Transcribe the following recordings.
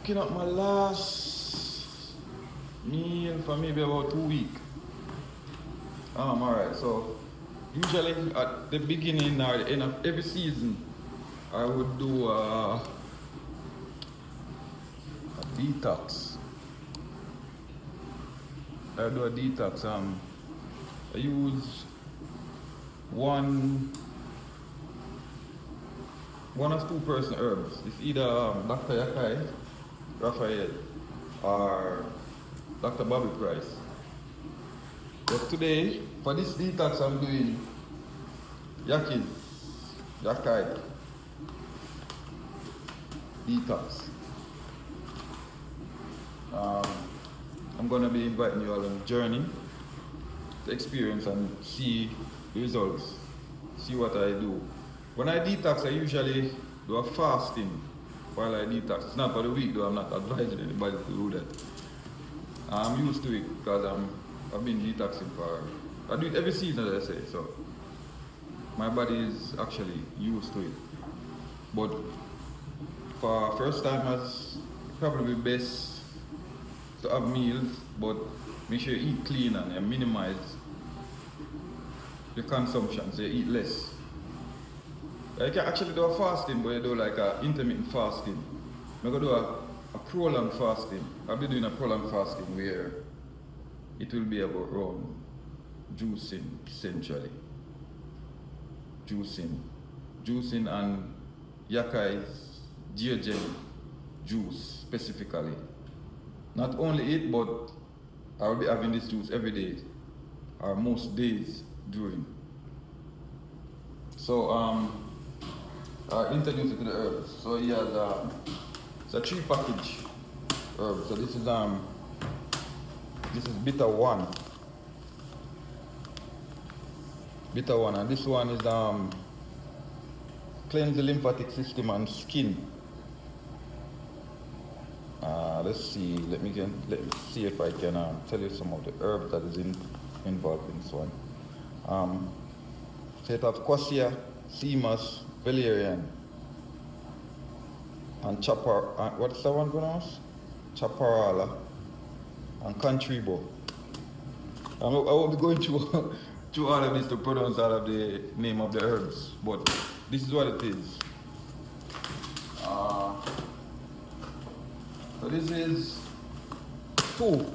packing up my last meal for maybe about 2 weeks. Alright, so usually at the beginning or the end of every season, I would do a detox. I do a detox. I use one of two person herbs. It's either Dr. Yakai, Raphael, or Dr. Bobby Price. But today, for this detox, I'm doing Yakin, Yakai detox. I'm gonna be inviting you all on a journey to experience and see the results, see what I do. When I detox, I usually do a fasting while I detox. It's not for the week though, I'm not advising anybody to do that. I'm used to it because I've been detoxing I do it every season, as I say, so my body is actually used to it. But for first timers, probably best to have meals, but make sure you eat clean and minimize your consumption, so you eat less. You can actually do a fasting, but you do like a intermittent fasting. I'm gonna do a prolonged fasting. I'll be doing a prolonged fasting where it will be about around juicing, essentially. Juicing and Yakai's geogenic juice specifically. Not only it, but I will be having this juice every day, or most days during. So I introduce it to the herbs. So he has it's a 3 package herb. So this is bitter one, and this one is cleanse the lymphatic system and skin. Let's see. Let me see if I can tell you some of the herbs that is involved in this one. So it have Quassia, Seamus, Valerian, and what's that one pronounced? Chaparala and Contribo. I won't be going through through all of this to pronounce all of the name of the herbs, but this is what it is. So this is 2,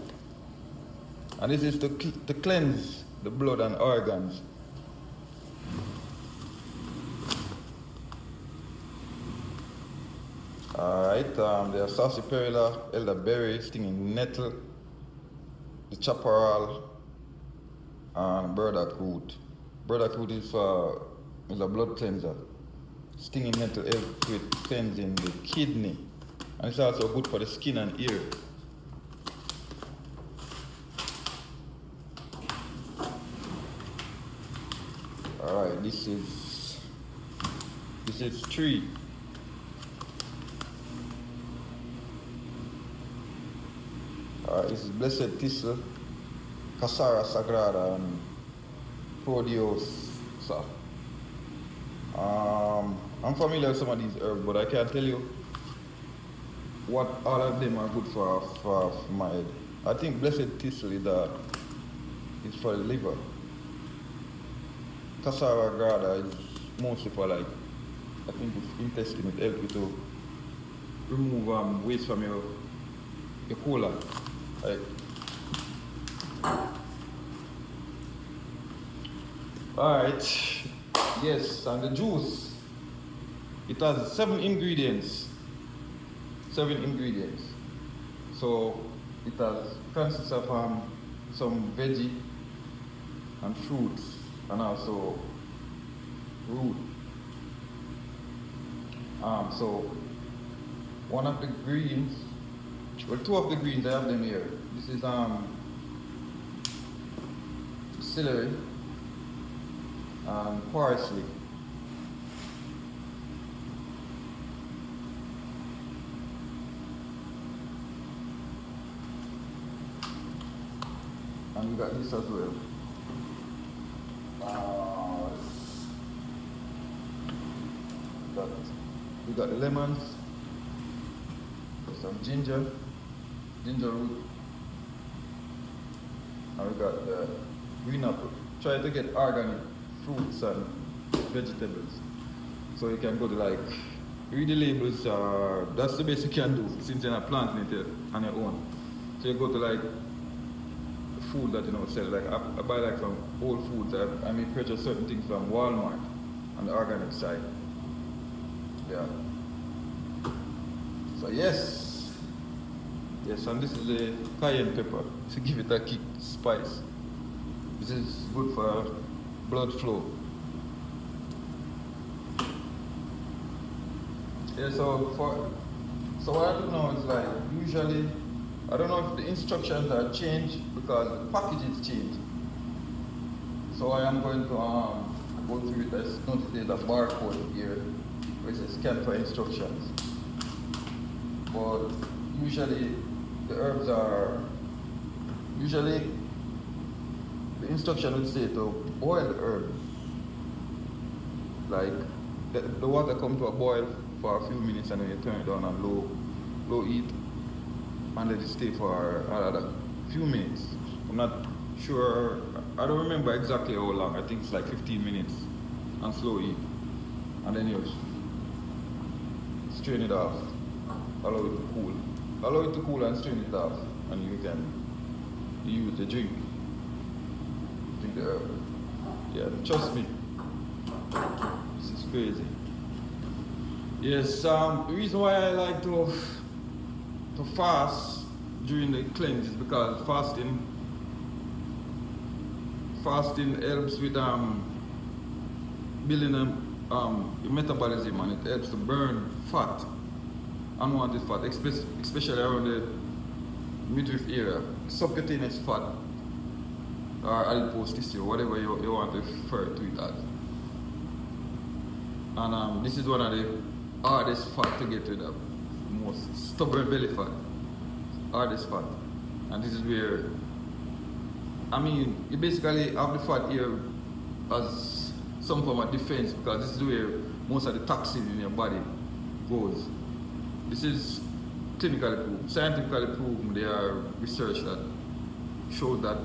and this is to cleanse the blood and organs. Alright, there are sarsaparilla, elderberry, stinging nettle, the chaparral, and burdock root. Burdock root is a blood cleanser. Stinging nettle helps with cleansing the kidney, and it's also good for the skin and ear. Alright, this is 3. This is Blessed Thistle, Cassara Sagrada, and Proteosa. I'm familiar with some of these herbs, but I can't tell you what all of them are good for my head. I think Blessed Thistle is for the liver. Cassara Sagrada is mostly for I think it's intestine. It helps you to remove waste from your colon. Alright, yes, and the juice, it has 7 ingredients. So it consists of some veggie and fruits and also root. So one of the greens, well, 2 of the greens, I have them here. This is celery and parsley. And we got this as well. We got the lemons, some ginger root, and we got the green apple. Try to get organic fruits and vegetables. So you can go to like, read the labels, that's the best you can do since you're not planting it on your own. So you go to like food that you know sell, like I buy like from Whole Foods, I may purchase certain things from Walmart on the organic side. Yeah. So yes, and this is the cayenne pepper to give it a kick, spice. This is good for blood flow. Yeah, so what I do now is like, usually, I don't know if the instructions are changed because the package is changed. So I am going to go through it. There's a barcode here which is scan for instructions. But usually the herbs are, the instruction would say to boil the herb. Like the water come to a boil for a few minutes and then you turn it down on low heat and let it stay for another few minutes. I'm not sure, I don't remember exactly how long. I think it's like 15 minutes on slow heat, and then you strain it off, allow it to cool and strain it off, and you can use the drink the herb. Yeah, trust me, this is crazy. Yes, the reason why I like to fast during the cleanse is because fasting helps with building your metabolism, and it helps to burn fat, unwanted fat, especially around the midriff area, subcutaneous fat or adipose tissue, whatever you want to refer to it as. And this is one of the hardest fat to get rid of, most stubborn belly fat, hardest fat. And this is where, I mean, you basically have the fat here as some form of defense, because this is where most of the toxin in your body goes. This is clinically proved, scientifically proven. There are research that shows that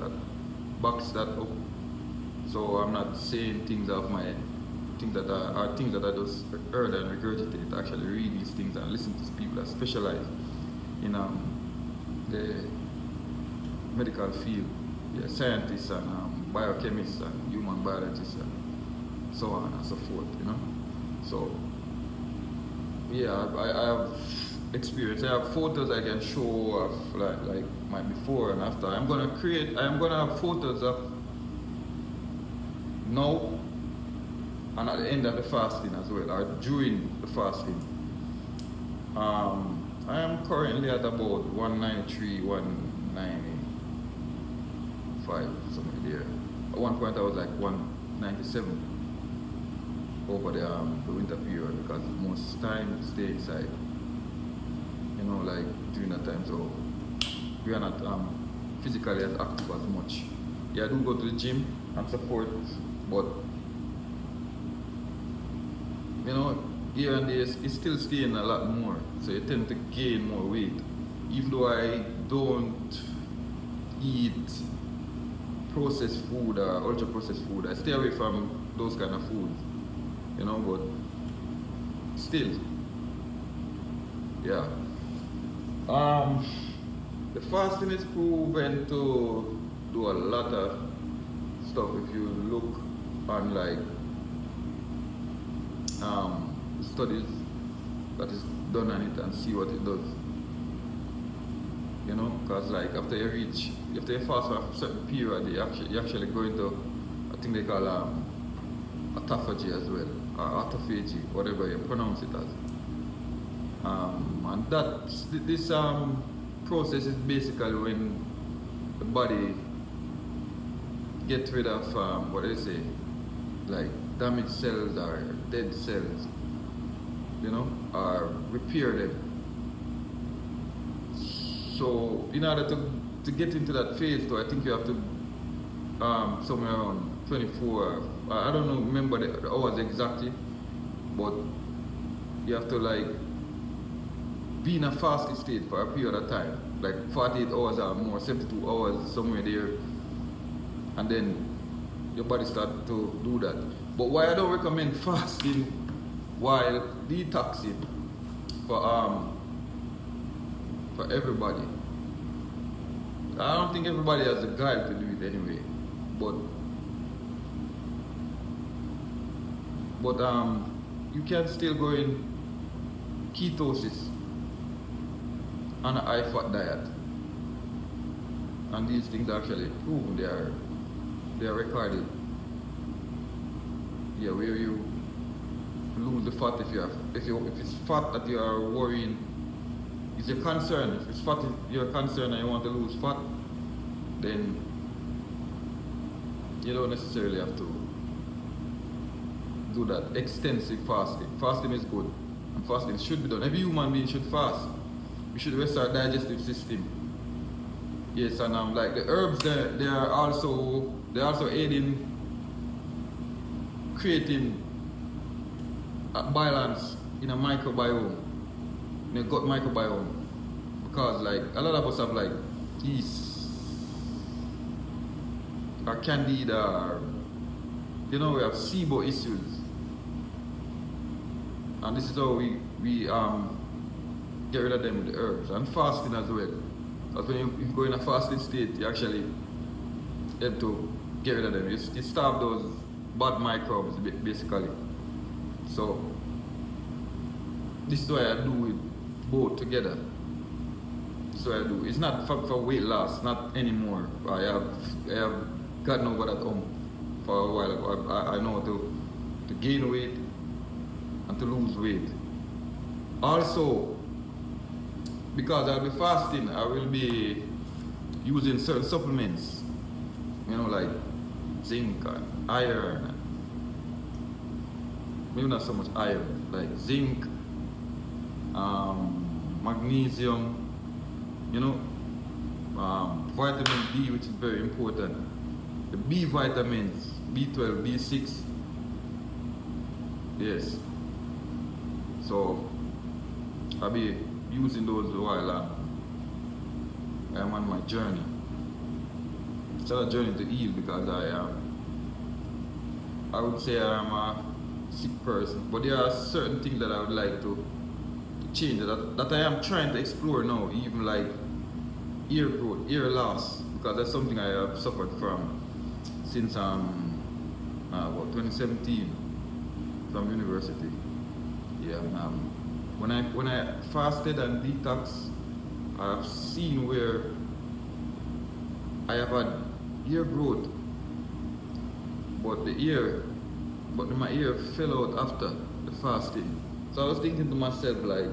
backs that up. So I'm not saying things off my head. Things that I just heard and regurgitate. Actually read these things and listen to people that specialize in the medical field, yeah, scientists and biochemists and human biologists and so on and so forth, you know. So yeah, I have experience. I have photos I can show of like my before and after. I'm gonna have photos of now and at the end of the fasting as well, or during the fasting. I am currently at about 193, 195, somewhere there. At one point I was like 197 over the winter period, because most time stay inside. You know, like during that time, so we are not physically as active as much. Yeah, I do go to the gym and support, but you know, here and there, it's still staying a lot more. So you tend to gain more weight. Even though I don't eat processed food or ultra processed food, I stay away from those kind of foods. You know, but still, yeah. The fasting is proven to do a lot of stuff. If you look on like studies that is done on it and see what it does, you know, because like after you fast for a certain period, you actually go into, I think they call autophagy as well, or autophagy, whatever you pronounce it as. And this process is basically when the body gets rid of what do they say, like damaged cells or dead cells, you know, or repair them. So in order to get into that phase though, I think you have to somewhere around 24, I don't know, remember the hours exactly, but you have to like be in a fasting state for a period of time, like 48 hours or more, 72 hours, somewhere there, and then your body start to do that. But why I don't recommend fasting while detoxing for everybody. I don't think everybody has the guide to do it anyway. But you can still go in ketosis on a high fat diet. And these things actually proven, they are recorded. Yeah, where you lose the fat if it's fat that you are worrying is your concern. If it's fat your concern and you want to lose fat, then you don't necessarily have to do that extensive fasting. Fasting is good, and fasting should be done. Every human being should fast. We should rest our digestive system. Yes, and like the herbs, they are also aid in creating a balance in a microbiome, in a gut microbiome, because like a lot of us have like yeast or candida, or we have SIBO issues, and this is how we get rid of them with the herbs and fasting as well. Because when you go in a fasting state, you actually have to get rid of them. You starve those bad microbes basically. So this is why I do it both together. So I do. It's not for weight loss, not anymore. I have gotten over that for a while. I know to gain weight and to lose weight. Also, because I'll be fasting, I will be using certain supplements, like zinc and iron. Maybe not so much iron, like zinc, magnesium, vitamin D, which is very important. The B vitamins, B12, B6. Yes. So I'll be using those while I'm on my journey. It's not a journey to heal, because I would say I am a sick person, but there are certain things that I would like to change that I am trying to explore now, even like ear growth, ear loss, because that's something I have suffered from since about 2017 from university. Yeah, when I fasted and detox, I've seen where I have had ear growth, but my ear fell out after the fasting. So I was thinking to myself, like,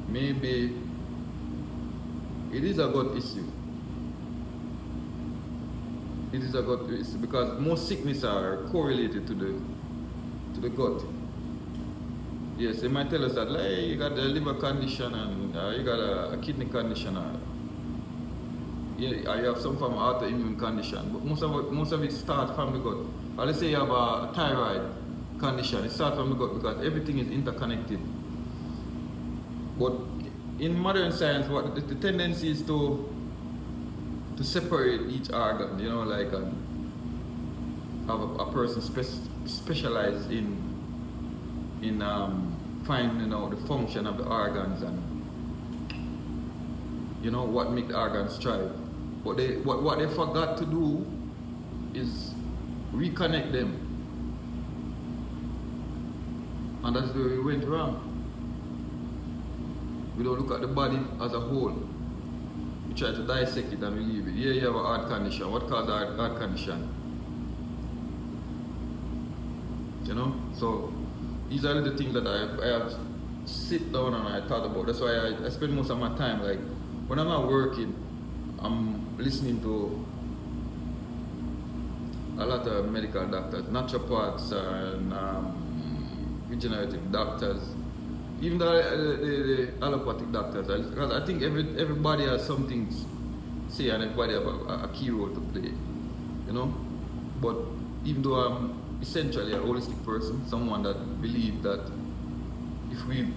maybe it is a gut issue. It is a gut issue, because most sickness are correlated to the gut. Yes, they might tell us that, like, hey, you got a liver condition, and you got a kidney condition, or you have some form of autoimmune condition. But most of it starts from the gut. Or let's say you have a thyroid condition, it starts from the gut, because everything is interconnected. But in modern science, what the tendency is to separate each organ, like have a person specialized in finding out the function of the organs and what make the organs thrive. But what they forgot to do is reconnect them, and that's where we went wrong. We don't look at the body as a whole. We try to dissect it and we leave it. Yeah, you have a heart condition. What caused a heart condition? So these are the things that I have sit down and I thought about. That's why I spend most of my time, like when I'm not working, I'm listening to a lot of medical doctors, naturopaths and regenerative doctors, even the allopathic doctors, because I think everybody has something to say and everybody have a key role to play, But even though I'm essentially a holistic person, someone that believes that if we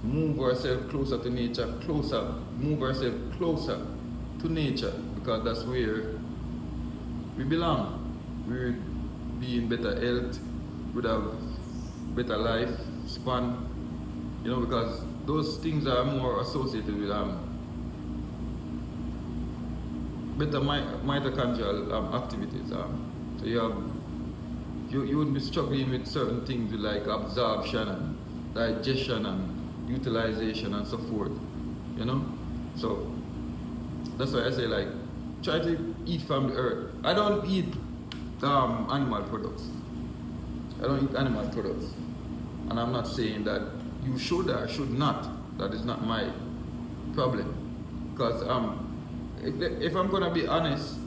move ourselves closer to nature, move ourselves closer to nature, because that's where we belong. We would be in better health, would have better life span, because those things are more associated with better mitochondrial activities. So you wouldn't be struggling with certain things with like absorption and digestion and utilization and so forth. So that's why I say, like, try to eat from the earth. I don't eat animal products. I don't eat animal products, and I'm not saying that you should or should not. That is not my problem, because if I'm gonna be honest,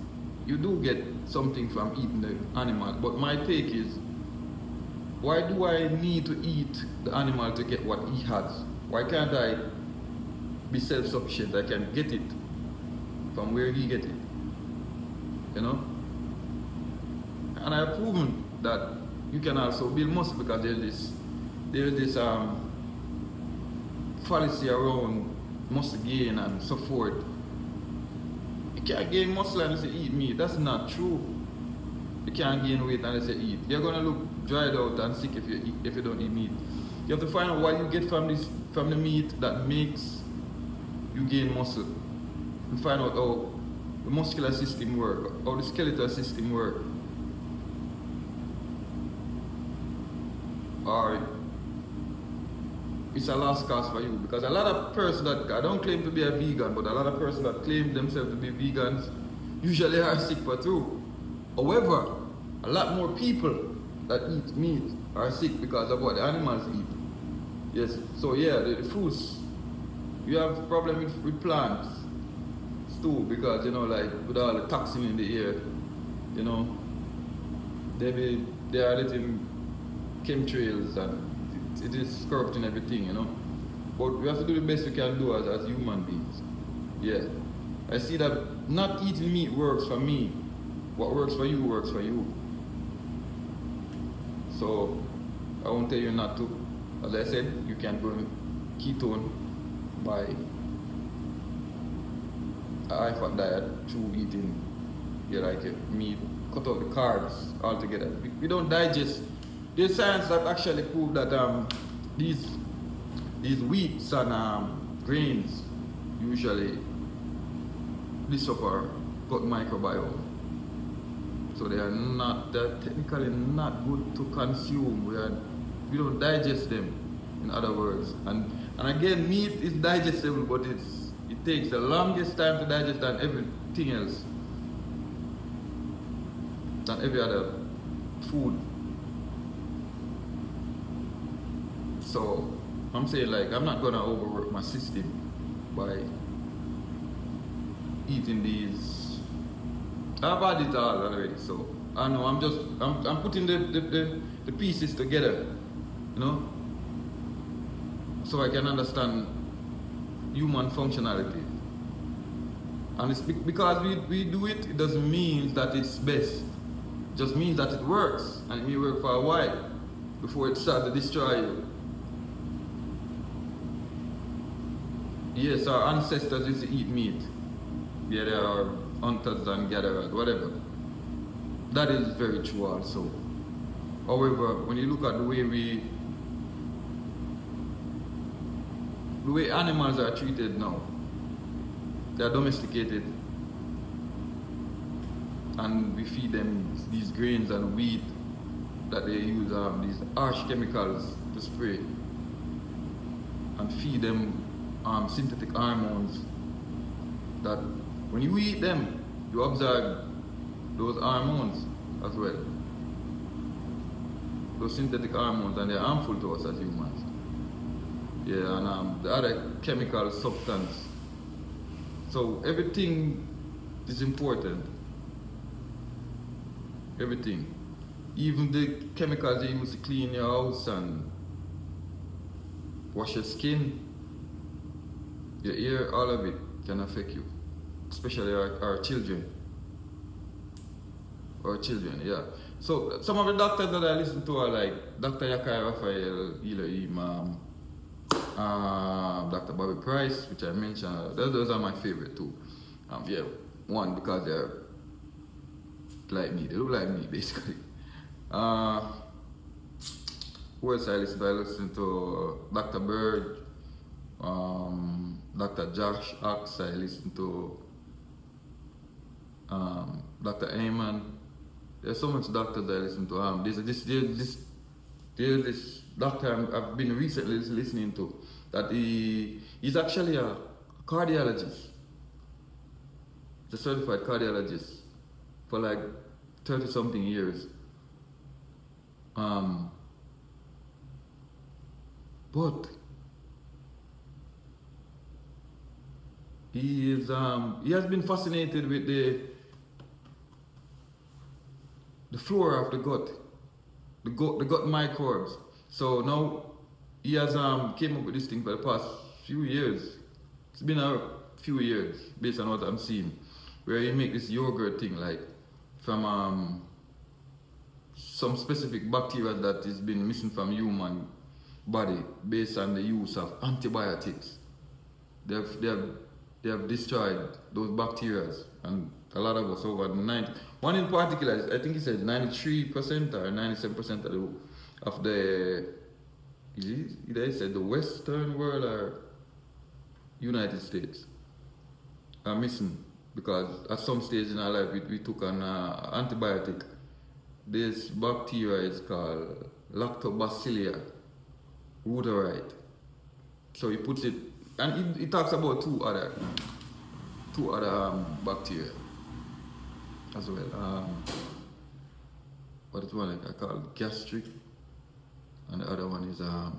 you do get something from eating the animal. But my take is, why do I need to eat the animal to get what he has? Why can't I be self-sufficient? I can get it from where he get it, And I have proven that you can also build muscle, because there's this fallacy around muscle gain and so forth. You can't gain muscle unless you eat meat. That's not true. You can't gain weight unless you eat. You're gonna look dried out and sick if you don't eat meat. You have to find out what you get from the meat that makes you gain muscle, and find out how the muscular system work, how the skeletal system work. Or it's a lost cause for you, because a lot of persons that, I don't claim to be a vegan, but a lot of persons that claim themselves to be vegans usually are sick for true. However, a lot more people that eat meat are sick because of what the animals eat. Yes, so yeah, the foods, you have problem with plants too, because like with all the toxin in the air, they are letting chemtrails, and it is corrupting everything, But we have to do the best we can do as human beings. Yeah. I see that not eating meat works for me. What works for you works for you. So I won't tell you not to. As I said, you can burn ketone by a high fat diet through eating meat, cut out the carbs altogether. We don't digest. There's science that actually prove that these wheats and grains usually disrupt our gut microbiome. So they're technically not good to consume. We don't digest them, in other words. And again, meat is digestible, but it takes the longest time to digest than everything else, than every other food. So I'm saying, like, I'm not gonna overwork my system by eating these. I've had it all already, so I know I'm putting the pieces together, so I can understand human functionality. And it's because we do it, it doesn't mean that it's best. It just means that it works, and it may work for a while before it starts to destroy you. Yes, our ancestors used to eat meat. Yeah, they are hunters and gatherers, whatever. That is very true also. However, when you look at the way animals are treated now, they are domesticated, and we feed them these grains and wheat that they use these harsh chemicals to spray, and feed them synthetic hormones that when you eat them, you absorb those hormones as well. Those synthetic hormones, and they're harmful to us as humans. Yeah, and the other chemical substance. So everything is important. Everything. Even the chemicals you use to clean your house and wash your skin, your ear, all of it can affect you. Especially our children. Our children, yeah. So some of the doctors that I listen to are like Dr. Yakai Raphael, Elohim, Dr. Bobby Price, which I mentioned. Those are my favorite too. Yeah, one because they're like me. They look like me basically. Who else I listen to? I listen to Dr. Bird, Dr. Josh Ox. I listen to Dr. Ayman. There's so much doctors I listen to. There's this doctor I've been recently listening to that he's actually a cardiologist. He's a certified cardiologist for like 30 something years. But he has been fascinated with the flora of the gut, the gut microbes. So now he has came up with this thing for the past few years. It's been a few years based on what I'm seeing, where he make this yogurt thing like from some specific bacteria that has been missing from human body based on the use of antibiotics. They have destroyed those bacteria, and a lot of us over 90. One in particular, I think he said 93% or 97% of the either he said the Western world or United States are missing because at some stage in our life we took an antibiotic. This bacteria is called Lactobacillia rhamnosus. So he puts it, and he talks about two other bacteria as well. What is one I call gastric, and the other one is I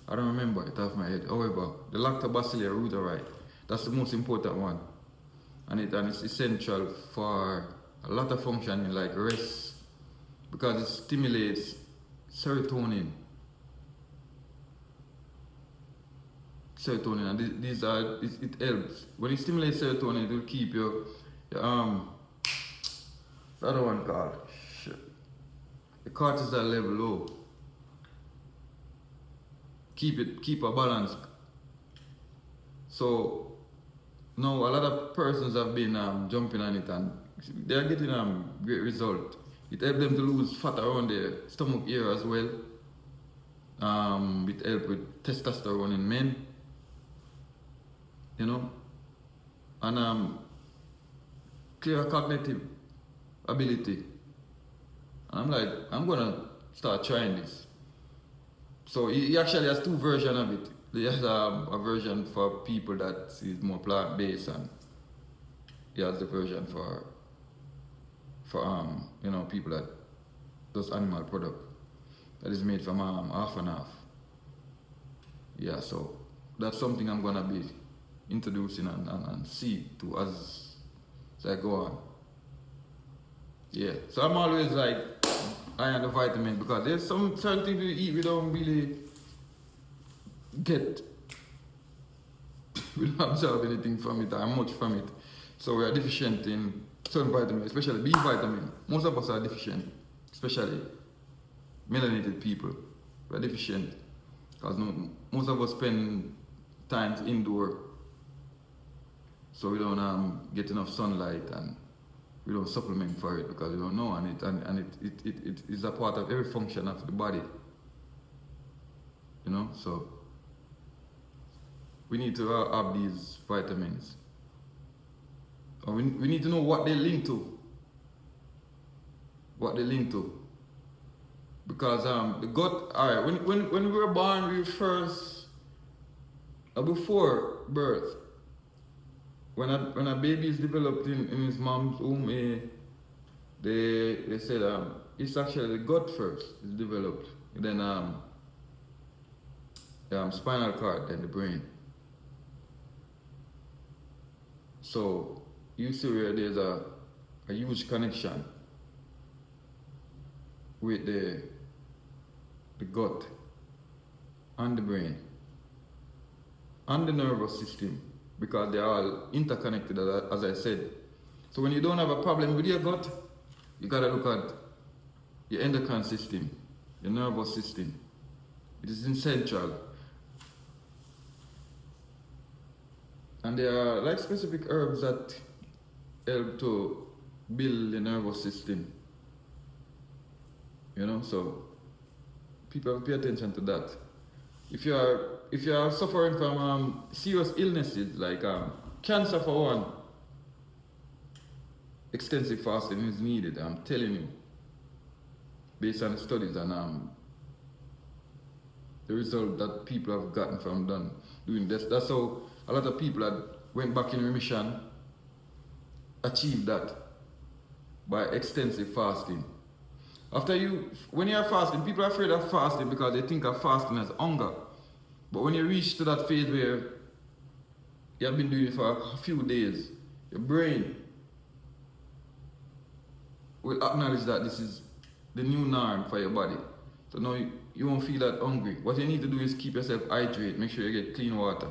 don't remember it off my head. However, the Lactobacillia rhamnosus, that's the most important one, and it's essential for a lot of functioning like rest because it stimulates serotonin. And it helps when it stimulates serotonin. It will keep your the other one called the cortisol level low. Keep a balance. So now a lot of persons have been jumping on it and they are getting great result. It helps them to lose fat around the stomach area as well. It helps with testosterone in men, you know, and clear cognitive ability. And I'm like, I'm gonna start trying this. So he actually has two versions of it. He has a version for people that is more plant-based, and he has the version for you know, people that does animal product that is made from half and half. Yeah, so that's something I'm gonna be introducing and see to as I go on. Yeah, so I'm always like high on the vitamin because there's some certain things we eat we don't really get, we don't absorb anything from it or much from it. So we are deficient in certain vitamins, especially B vitamin. Most of us are deficient, especially melanated people. We are deficient because most of us spend time indoor, so we don't get enough sunlight and we don't supplement for it because we don't know, and it is a part of every function of the body, you know. So we need to have these vitamins, or we need to know what they link to, because the gut. All right, when we were born, we first before birth. When a baby is developed in his mom's womb, they said it's actually the gut first is developed, then spinal cord, then the brain. So you see where there's a huge connection with the gut and the brain and the nervous system, because they are all interconnected, as I said. So when you don't have a problem with your gut, you gotta look at your endocrine system, your nervous system, It is essential. And there are like specific herbs that help to build the nervous system. You know, so people have to pay attention to that. If you are suffering from serious illnesses like cancer for one, extensive fasting is needed. I'm telling you, based on the studies and the result that people have gotten from doing this. That's how a lot of people that went back in remission achieved that by extensive fasting. When you're fasting, people are afraid of fasting because they think of fasting as hunger. But when you reach to that phase where you have been doing it for a few days, your brain will acknowledge that this is the new norm for your body. So now you won't feel that hungry. What you need to do is keep yourself hydrated. Make sure you get clean water,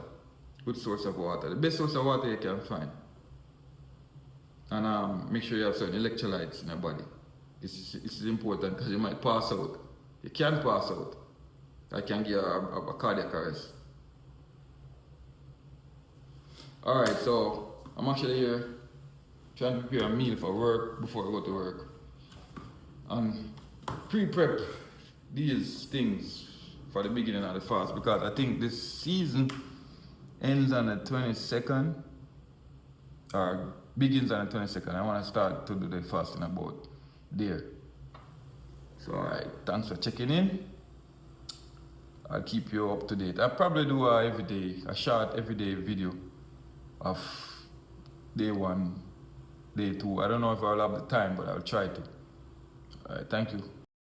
good source of water, the best source of water you can find. And make sure you have certain electrolytes in your body. This is important because you might pass out. You can pass out. I can give a cardiac arrest. Alright, so I'm actually here trying to prepare a meal for work before I go to work. And pre-prep these things for the beginning of the fast because I think this season ends on the 22nd or begins on the 22nd. I want to start to do the fasting about there. So alright, thanks for checking in. I'll keep you up to date. I'll probably do a short everyday video of day 1, day 2. I don't know if I'll have the time, but I'll try to. Alright, thank you.